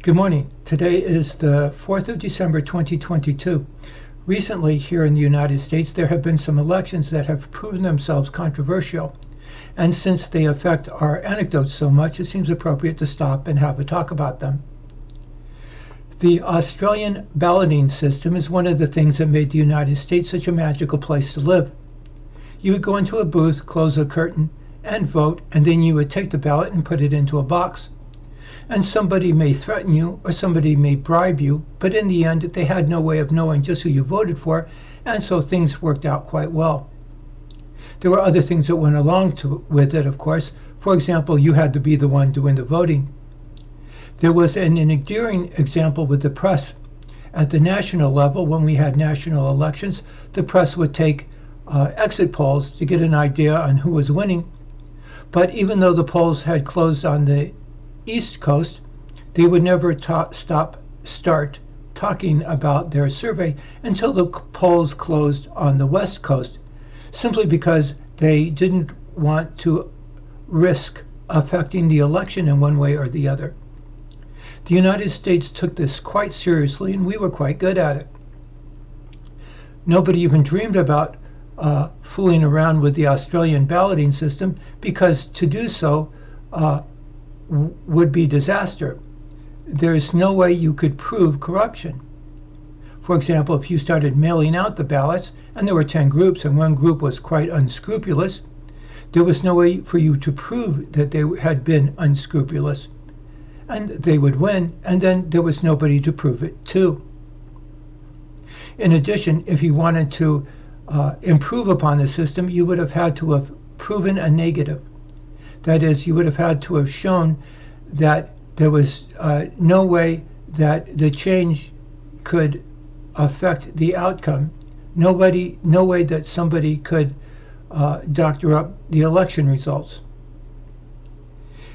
Good morning. Today is the 4th of December 2022. Recently here in the United States there have been some elections that have proven themselves controversial. And since they affect our anecdotes so much, it seems appropriate to stop and have a talk about them. The Australian balloting system is one of the things that made the United States such a magical place to live. You would go into a booth, close a curtain, and vote, and then you would take the ballot and put it into a box. And somebody may threaten you or somebody may bribe you, but in the end they had no way of knowing just who you voted for, and so things worked out quite well. There were other things that went along with it, of course. For example, you had to be the one doing the voting. There was an endearing example with the press. At the national level, when we had national elections, the press would take exit polls to get an idea on who was winning. But even though the polls had closed on the East Coast, they would never start talking about their survey until the polls closed on the West Coast, simply because they didn't want to risk affecting the election in one way or the other. The United States took this quite seriously, and we were quite good at it. Nobody even dreamed about fooling around with the Australian balloting system, because to do so would be disaster. There's no way you could prove corruption. For example, if you started mailing out the ballots and there were 10 groups and one group was quite unscrupulous, there was no way for you to prove that they had been unscrupulous, and they would win, and then there was nobody to prove it to. In addition, if you wanted to improve upon the system, you would have had to have proven a negative. That is, you would have had to have shown that there was no way that the change could affect the outcome. No way that somebody could doctor up the election results.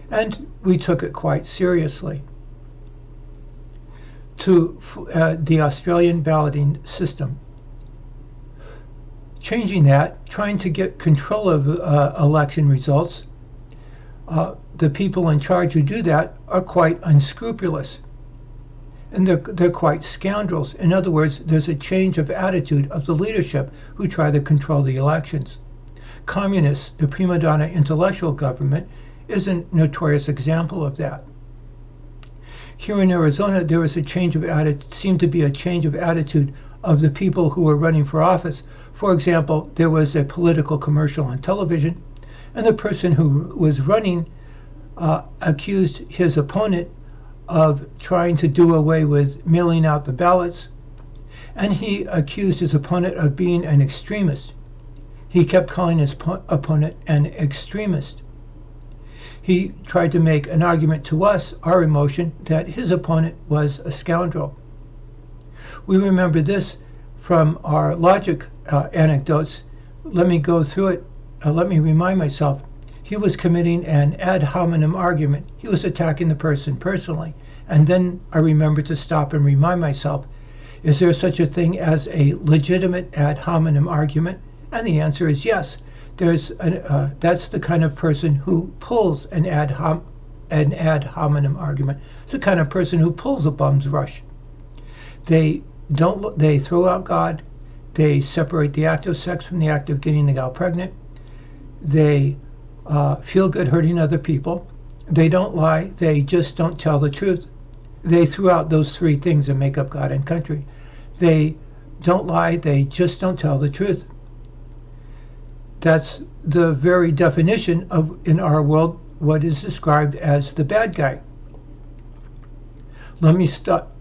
And we took it quite seriously. To the Australian balloting system. Changing that, trying to get control of election results, the people in charge who do that are quite unscrupulous. And they're quite scoundrels. In other words, there's a change of attitude of the leadership who try to control the elections. Communists, the prima donna intellectual government, is a notorious example of that. Here in Arizona, there was a change of attitude, seemed to be a change of attitude of the people who were running for office. For example, there was a political commercial on television, and the person who was running accused his opponent of trying to do away with mailing out the ballots, and he accused his opponent of being an extremist. He kept calling his opponent an extremist. He tried to make an argument to us, our emotion, that his opponent was a scoundrel. We remember this from our logic anecdotes. Let me go through it. Let me remind myself. He was committing an ad hominem argument. He was attacking the person personally. And then I remember to stop and remind myself, is there such a thing as a legitimate ad hominem argument? And the answer is yes. That's the kind of person who pulls an ad hominem argument. It's the kind of person who pulls a bum's rush. They throw out God. They separate the act of sex from the act of getting the gal pregnant. They feel good hurting other people. They don't lie. They just don't tell the truth. They threw out those three things that make up God and country. They don't lie. They just don't tell the truth. That's the very definition of, in our world, what is described as the bad guy. Let me stop.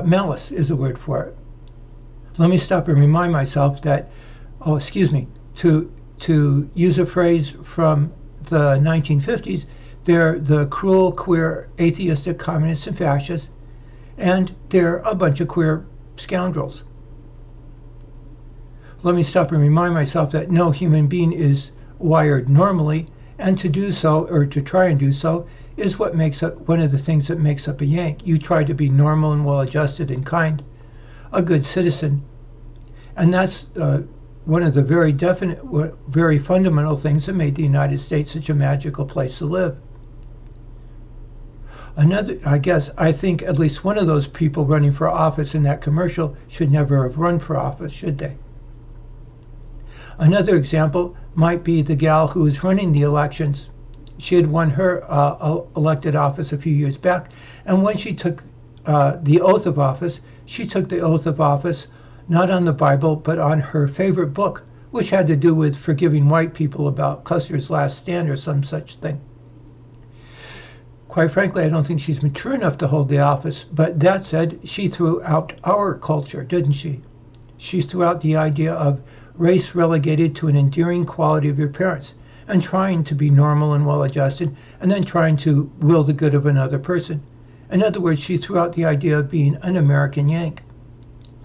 Malice is a word for it. Let me stop and remind myself that, to use a phrase from the 1950s, they're the cruel, queer, atheistic communists and fascists, and they're a bunch of queer scoundrels. Let me stop and remind myself that no human being is wired normally, and to do so, or to try and do so, is what makes up one of the things that makes up a Yank. You try to be normal and well-adjusted and kind, a good citizen, and that's one of the very definite, very fundamental things that made the United States such a magical place to live. I think at least one of those people running for office in that commercial should never have run for office, should they? Another example might be the gal who was running the elections. She had won her elected office a few years back, and when she took the oath of office, she took the oath of office not on the Bible, but on her favorite book, which had to do with forgiving white people about Custer's last stand or some such thing. Quite frankly, I don't think she's mature enough to hold the office, but that said, she threw out our culture, didn't she? She threw out the idea of race relegated to an endearing quality of your parents, and trying to be normal and well-adjusted, and then trying to will the good of another person. In other words, she threw out the idea of being an American Yank.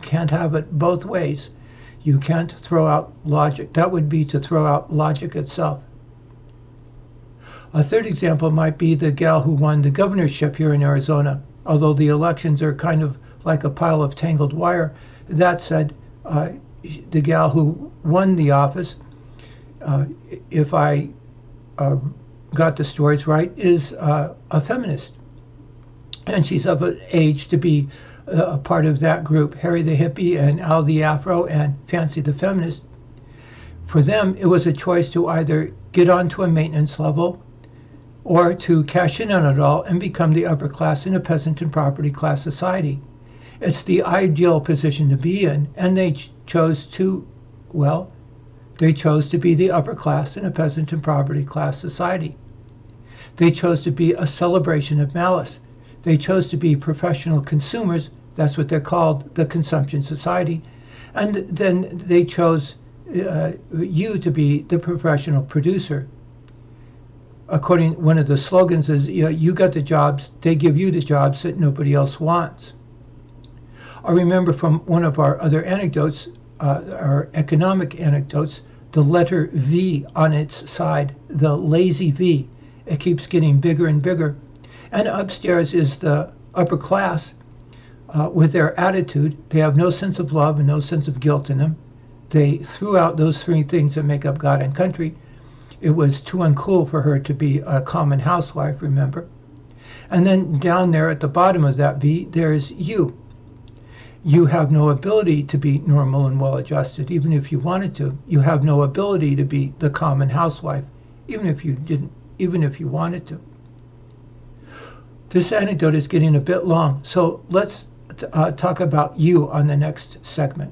Can't have it both ways. You can't throw out logic. That would be to throw out logic itself. A third example might be the gal who won the governorship here in Arizona. Although the elections are kind of like a pile of tangled wire, that said, the gal who won the office, if I got the stories right, is a feminist. And she's of an age to be a part of that group, Harry the Hippie and Al the Afro and Fancy the Feminist. For them, it was a choice to either get onto a maintenance level or to cash in on it all and become the upper class in a peasant and property class society. It's the ideal position to be in, and they chose to, well, they chose to be the upper class in a peasant and property class society. They chose to be a celebration of malice. They chose to be professional consumers. That's what they're called, the consumption society. And then they chose you to be the professional producer. According, one of the slogans is, you got the jobs, they give you the jobs that nobody else wants. I remember from one of our other anecdotes, our economic anecdotes, the letter V on its side, the lazy V. It keeps getting bigger and bigger. And upstairs is the upper class with their attitude. They have no sense of love and no sense of guilt in them. They threw out those three things that make up God and country. It was too uncool for her to be a common housewife, remember? And then down there at the bottom of that V, there's you. You have no ability to be normal and well-adjusted, even if you wanted to. You have no ability to be the common housewife, even if you wanted to. This anecdote is getting a bit long, so let's talk about you on the next segment.